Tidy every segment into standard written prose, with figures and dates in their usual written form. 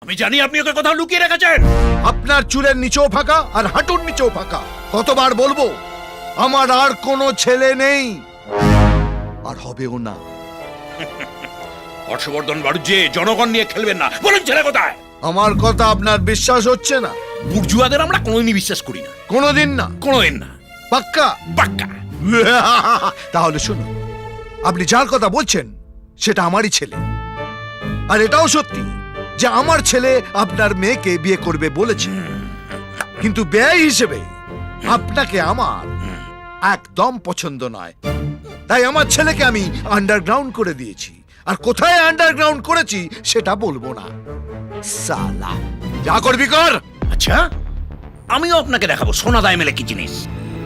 আমি জানি আপনি ওকে কোথাও লুকিয়ে রেখেছেন। আপনার চুলের নিচেও ফাঁকা আর হাঁটুর নিচেও ফাঁকা। কতবার বলবো আমার আর কোনো ছেলে নেই, আর হবেও না। হর্ষবর্ধন বাড়ুজ্জে, জনগণ নিয়ে খেলবেন না। বলুন ছেলে কোথায়? আমার কথা আপনার বিশ্বাস হচ্ছে না? বুর্জুয়াদের আমরা কোনোদিনই বিশ্বাস করি না। কোনোদিন না? কোনোদিন না। পাক্কা? পাক্কা। তাহলে শুনুন, আপনি যার কথা বলছেন সেটা আমারই ছেলে। আর এটাও সত্যি যে আমার ছেলে আপনার মেয়েকে বিয়ে করবে বলেছে, কিন্তু ব্যয় হিসেবে আপনাকে আমার একদম পছন্দ নয়। তাই আমার ছেলেকে আমি আন্ডারগ্রাউন্ড করে দিয়েছি। আর কোথায় আন্ডারগ্রাউন্ড করেছি সেটা বলবো না। সালা, যা করবি কর। আচ্ছা, আমিও আপনাকে দেখাবো সোনাদা এমএলএ কি জিনিস।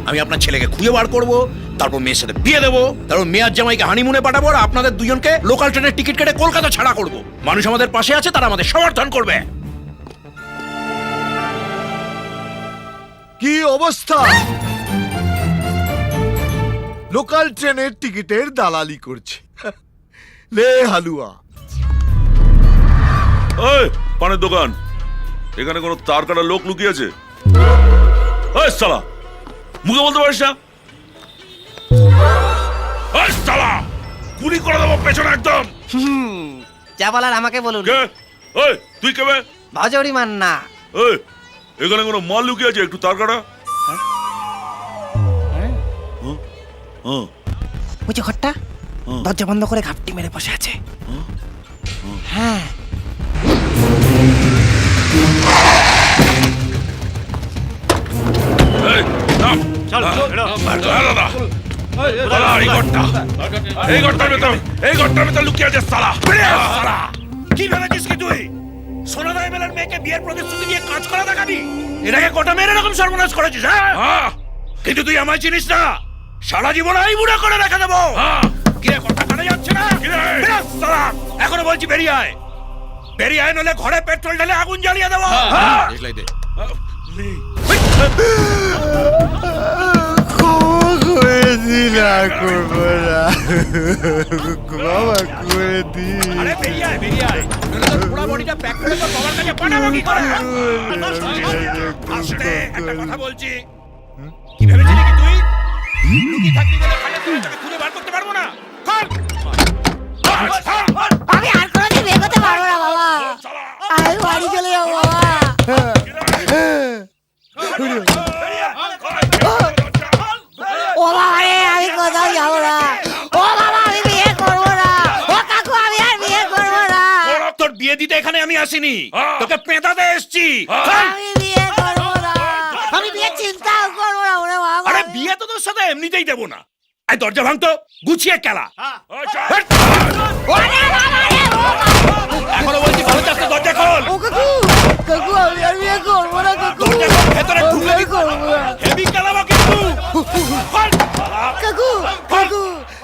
আমি আপনার ছেলেকে খুঁজে বার করবো, তারপর মেয়ের সাথে বিয়ে দেবো, তারপর মেয়ার জামাইকে হানিমুনে পাঠাবো, আর আপনাদের দুজনকে লোকাল ট্রেনের টিকিট কেটে কলকাতা ছাড়া করব। মানুষ আমাদের পাশে আছে, তারা আমাদের সমর্থন করবে। কি অবস্থা! লোকাল ট্রেনের টিকিটের দালালি করছে। লে হালুয়া। ওই পানের দোকান, এখানে কোনো তার কাটা লোক লুকিয়ে আছে? ওই শালা, মুখে বলতে পারিস না? ওই শালা, গুলি করে দেবো পেছনে একদম। যা বলার আমাকে বলুন। কে? ওই তুই কে বে? ভাজড়ি মান না। ওই এখানে কোনো মাল লুকিয়ে আছে? একটু তার কাটা। ওই যে ঘরটা, দরজা বন্ধ করে ঘাপটি মেরে বসে আছে। হ্যাঁ, এই নাম চল দাদা, এই ঘরটার ভেতর লুকিয়ে আছে শালা। শালা, কি ভেবেছিস কি তুই? সোনাদা এমএলএর মেয়েকে বিয়ের প্রতিশ্রুতি দিয়ে কাজ করা দেখাবি? এটাকে গোটা মেয়ের এরকম সর্বনাশ করেছিস, হ্যাঁ? কিন্তু তুই আমায় চিনিস না। সারা জীবন এই বুড়া করে রেখে দেবো। কিরে, কথা কানে যাচ্ছে না? বেরো শালা, এখনো বলছি বেরিয়ে আয়। বেরিয়ে আয়, নইলে ঘরে পেট্রোল ঢেলে আগুন জ্বালিয়ে দেবো। আরে বেরিয়ে আয়, বেরিয়ে আয়, নইলে তোর পুরো বডিটা প্যাক করে তোর বাবার কাছে পাঠাবো কি করে? আস্তে, একটা কথা বলছি। কি ভেবেছিলি কি তুই? লুকিয়ে থাকবি বলে খাটের তলায় তোকে খুঁজে বার করতে পারবো না? খোল! আমি আর কোনোদিন বিয়ে করতে পারবো না বাবা। আমি বাড়ি চলে যাবো বাবা। ও বাবা রে, আমি কোথাও যাবো না। ও বাবা, আমি বিয়ে করবো না। ও কাকু, আমি আর বিয়ে করবো না। তোর বিয়ে দিতে এখানে আমি আসিনি, তোকে পেঁদাতে এসছি। আমি বিয়ে করবো না। আমি বিয়ে চিন্তাও করবো না ওরে বাবা। আরে বিয়ে তো তোর সাথে এমনিতেই দেবো না। এই দরজা ভাঙতো, গুছিয়ে কেলা। ওরে বাবা রে, ও বাবা। এখনো বলছি ভালো চাচ্ছে, দরজা খোল। ও কাকু, কাকু আমি আর বিয়ে করবো না কাকু। দরজা খোল, ভেতরে আমি ঢুকে বিয়ে করবো না। হেভি কেলাবো কিন্তু। খোল। কাকু, কাকু,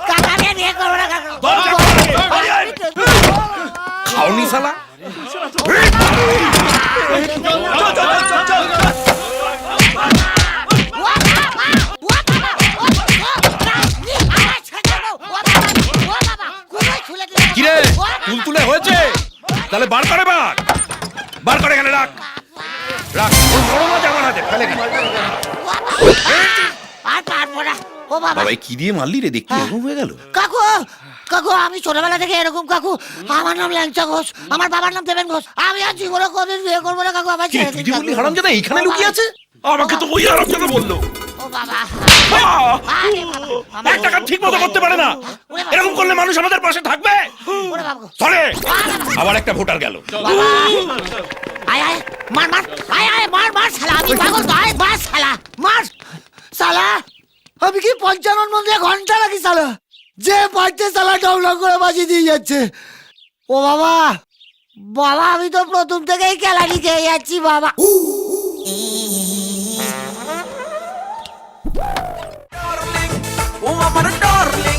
কাকু আমি আর বিয়ে করবো না কাকু। দরজা খোল। খাওনি শালা? কিরে, তুলতুলে হয়েছে? তাহলে বার করে বার করে এখানে রাখ। রাখ, ওর বড় মাছ আমার হাতে, ফেলে গেল। আর পারবো না। ও বাবা, বাবা, কি দিয়ে মারলি রে? দেখতে এরকম হয়ে গেল। কাকু, কাকু আমি ছোটবেলা থেকে এরকম কাকু। আমার নাম ল্যাংচা ঘোষ, আমার বাবার নাম দেবেন ঘোষ। আমি আর জীবনে কোনদিন বিয়ে করবো না কাকু। আমার কি ছেড়ে তুই দিন যে বললি কাকু। হারামজাদা এইখানে লুকিয়ে আছে? আমাকে তো ওই আরামজাদা বললো। ও বাবা, আহ! আরে বাবা, আমার- একটা কাজ ঠিক মতো করতে পারে না। এরকম করলে মানুষ আমাদের পাশে থাকবে? ওরে বাবা, চলে, আবার একটা ভোটার গেল। বাবা। আয় আয়, মার মার, আয় আয়, মার মার শালা, আমি পাগল তো, আয় মার শালা, মার শালা। আমি কি পঞ্চানন মন্দিরে ঘন্টা রাখি শালা, যে বাড়ছে শালা ডাউলা করে বাজিয়ে দিয়ে যাচ্ছে। ও বাবা, বাবা আমি তো প্রথম থেকেই কেলানি খেয়ে যাচ্ছি বাবা। ও আমার ডার্লিং